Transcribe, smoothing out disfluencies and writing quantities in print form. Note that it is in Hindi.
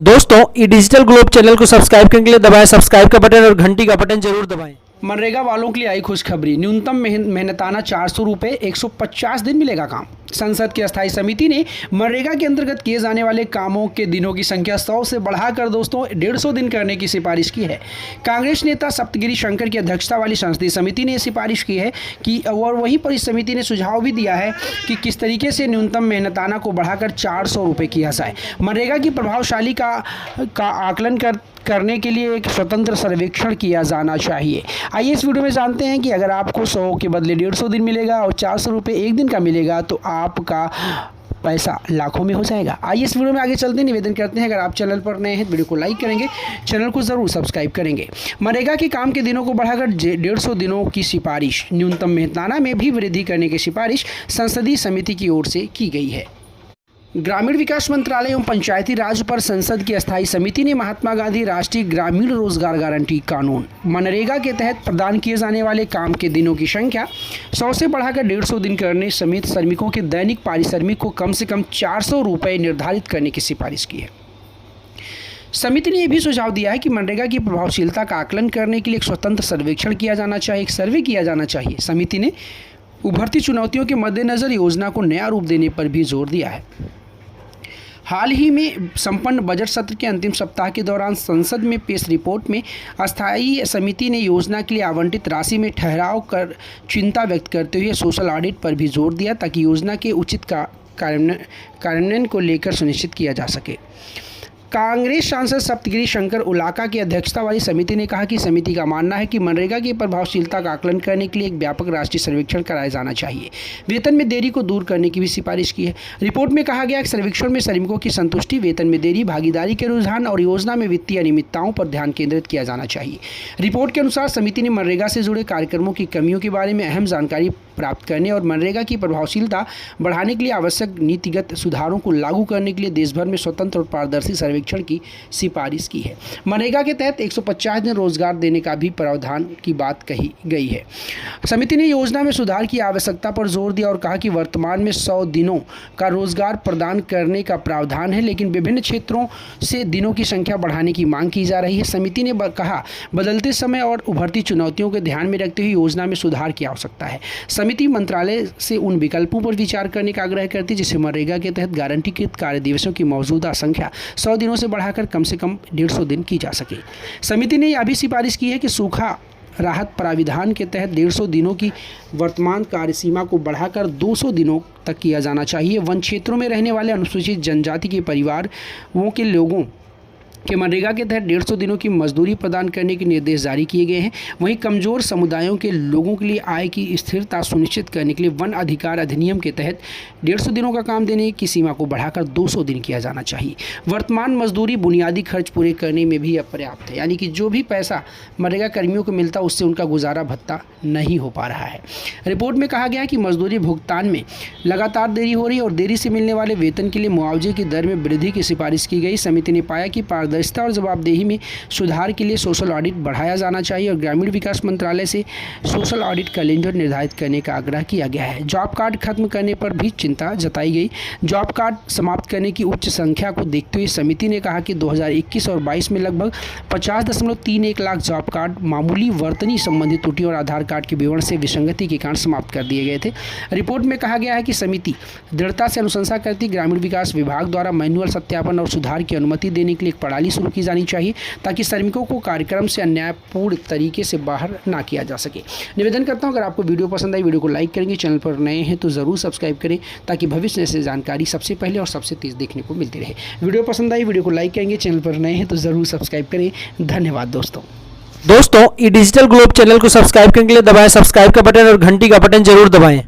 दोस्तों ये डिजिटल ग्लोब चैनल को सब्सक्राइब करने के लिए दबाएं सब्सक्राइब का बटन और घंटी का बटन जरूर दबाएं। मनरेगा वालों के लिए आई खुशखबरी। न्यूनतम मेहनताना 400 रुपये 150 दिन मिलेगा काम। संसद की अस्थायी समिति ने मनरेगा के अंतर्गत किए जाने वाले कामों के दिनों की संख्या 100 से बढ़ाकर दोस्तों 150 दिन करने की सिफारिश की है। कांग्रेस नेता सप्तगिरी शंकर की अध्यक्षता वाली संसदीय समिति ने सिफारिश की है कि और वहीं पर इस समिति ने सुझाव भी दिया है कि किस तरीके से न्यूनतम मेहनताना को बढ़ाकर 400 रुपये किया जाए। मनरेगा की प्रभावशाली का आकलन करने के लिए एक स्वतंत्र सर्वेक्षण किया जाना चाहिए। आइए इस वीडियो में जानते हैं कि अगर आपको 100 के बदले 150 दिन मिलेगा और 400 रुपये एक दिन का मिलेगा तो आपका पैसा लाखों में हो जाएगा। आइए इस वीडियो में आगे चलते हैं। निवेदन करते हैं अगर आप चैनल पर नए हैं तो वीडियो को लाइक करेंगे, चैनल को ज़रूर सब्सक्राइब करेंगे। मनरेगा के काम के दिनों को बढ़ाकर 150 दिनों की सिफारिश। न्यूनतम मेहनताना में भी वृद्धि करने की सिफारिश संसदीय समिति की ओर से की गई है। ग्रामीण विकास मंत्रालय एवं पंचायती राज पर संसद की अस्थायी समिति ने महात्मा गांधी राष्ट्रीय ग्रामीण रोजगार गारंटी कानून मनरेगा के तहत प्रदान किए जाने वाले काम के दिनों की संख्या 100 से बढ़ाकर 150 दिन करने समेत श्रमिकों के दैनिक पारिश्रमिक को कम से कम 400 रुपये निर्धारित करने की सिफारिश की है। समिति ने यह भी सुझाव दिया है कि मनरेगा की प्रभावशीलता का आकलन करने के लिए एक स्वतंत्र सर्वेक्षण किया जाना चाहिए, एक सर्वे किया जाना चाहिए। समिति ने उभरती चुनौतियों के मद्देनज़र योजना को नया रूप देने पर भी जोर दिया है। हाल ही में संपन्न बजट सत्र के अंतिम सप्ताह के दौरान संसद में पेश रिपोर्ट में अस्थायी समिति ने योजना के लिए आवंटित राशि में ठहराव कर चिंता व्यक्त करते हुए सोशल ऑडिट पर भी जोर दिया ताकि योजना के उचित कार्यान्वयन को लेकर सुनिश्चित किया जा सके। कांग्रेस सांसद सप्तगिरी शंकर उलाका की अध्यक्षता वाली समिति ने कहा कि समिति का मानना है कि मनरेगा की प्रभावशीलता का आकलन करने के लिए एक व्यापक राष्ट्रीय सर्वेक्षण कराया जाना चाहिए। वेतन में देरी को दूर करने की भी सिफारिश की है। रिपोर्ट में कहा गया कि सर्वेक्षण में श्रमिकों की संतुष्टि, वेतन में देरी, भागीदारी के रुझान और योजना में वित्तीय अनियमितताओं पर ध्यान केंद्रित किया जाना चाहिए। रिपोर्ट के अनुसार समिति ने मनरेगा से जुड़े कार्यक्रमों की कमियों के बारे में अहम जानकारी प्राप्त करने और मनरेगा की प्रभावशीलता बढ़ाने के लिए आवश्यक नीतिगत सुधारों को लागू करने के लिए देश भर में स्वतंत्र और पारदर्शी सर्वेक्षण की सिफारिश की है। मनरेगा के तहत 150 दिन रोजगार देने का भी प्रावधान की बात कही गई है। समिति ने योजना में सुधार की आवश्यकता पर जोर दिया और कहा कि वर्तमान में 100 दिनों का रोजगार प्रदान करने का प्रावधान है, लेकिन विभिन्न क्षेत्रों से दिनों की संख्या बढ़ाने की मांग की जा रही है। समिति ने कहा बदलते समय और उभरती चुनौतियों को ध्यान में रखते हुए योजना में सुधार की आवश्यकता है। समिति मंत्रालय से उन विकल्पों पर विचार करने का आग्रह करती है जिससे मनरेगा के तहत गारंटीकृत कार्य दिवसों की मौजूदा संख्या 100 दिनों से बढ़ाकर कम से कम 150 दिन की जा सके। समिति ने यह भी सिफारिश की है कि सूखा राहत प्राविधान के तहत 150 दिनों की वर्तमान कार्यसीमा को बढ़ाकर 200 दिनों तक किया जाना चाहिए। वन क्षेत्रों में रहने वाले अनुसूचित जनजाति के परिवारों के लोगों कि मनरेगा के तहत 150 दिनों की मजदूरी प्रदान करने के निर्देश जारी किए गए हैं। वहीं कमजोर समुदायों के लोगों के लिए आय की स्थिरता सुनिश्चित करने के लिए वन अधिकार अधिनियम के तहत 150 दिनों का काम देने की सीमा को बढ़ाकर 200 दिन किया जाना चाहिए। वर्तमान मजदूरी बुनियादी खर्च पूरे करने में भी अपर्याप्त है, यानी कि जो भी पैसा मनरेगा कर्मियों को मिलता है उससे उनका गुजारा भत्ता नहीं हो पा रहा है। रिपोर्ट में कहा गया है कि मजदूरी भुगतान में लगातार देरी हो रही है और देरी से मिलने वाले वेतन के लिए मुआवजे की दर में वृद्धि की सिफारिश की गई। समिति ने पाया कि पारदर्शिता और जवाबदेही में सुधार के लिए सोशल ऑडिट बढ़ाया जाना चाहिए और ग्रामीण विकास मंत्रालय से सोशल ऑडिट कैलेंडर निर्धारित करने का आग्रह किया गया है। जॉब कार्ड खत्म करने पर भी चिंता जताई गई। जॉब कार्ड समाप्त करने की उच्च संख्या को देखते हुए समिति ने कहा कि 2021 और 22 में लगभग 50.31 लाख जॉब कार्ड मामूली वर्तनी संबंधी त्रुटियों और आधार कार्ड के विवरण से विसंगति के कारण समाप्त कर दिए गए थे। रिपोर्ट में कहा गया है कि समिति दृढ़ता से अनुशंसा करती ग्रामीण विकास विभाग द्वारा मैनुअल सत्यापन और सुधार की अनुमति देने के लिए एक प्रणाली शुरू की जानी चाहिए ताकि श्रमिकों को कार्यक्रम से अन्यायपूर्ण तरीके से बाहर ना किया जा सके। निवेदन करता हूं अगर आपको वीडियो पसंद आई वीडियो को लाइक करेंगे, चैनल पर नए हैं तो ज़रूर सब्सक्राइब करें ताकि भविष्य से जानकारी सबसे पहले और सबसे तेज़ देखने को मिलती रहे। वीडियो पसंद आई वीडियो को लाइक करेंगे, चैनल पर नए हैं तो ज़रूर सब्सक्राइब करें। धन्यवाद दोस्तों ये डिजिटल ग्लोब चैनल को सब्सक्राइब करने के लिए दबाएं सब्सक्राइब का बटन और घंटी का बटन जरूर दबाएं।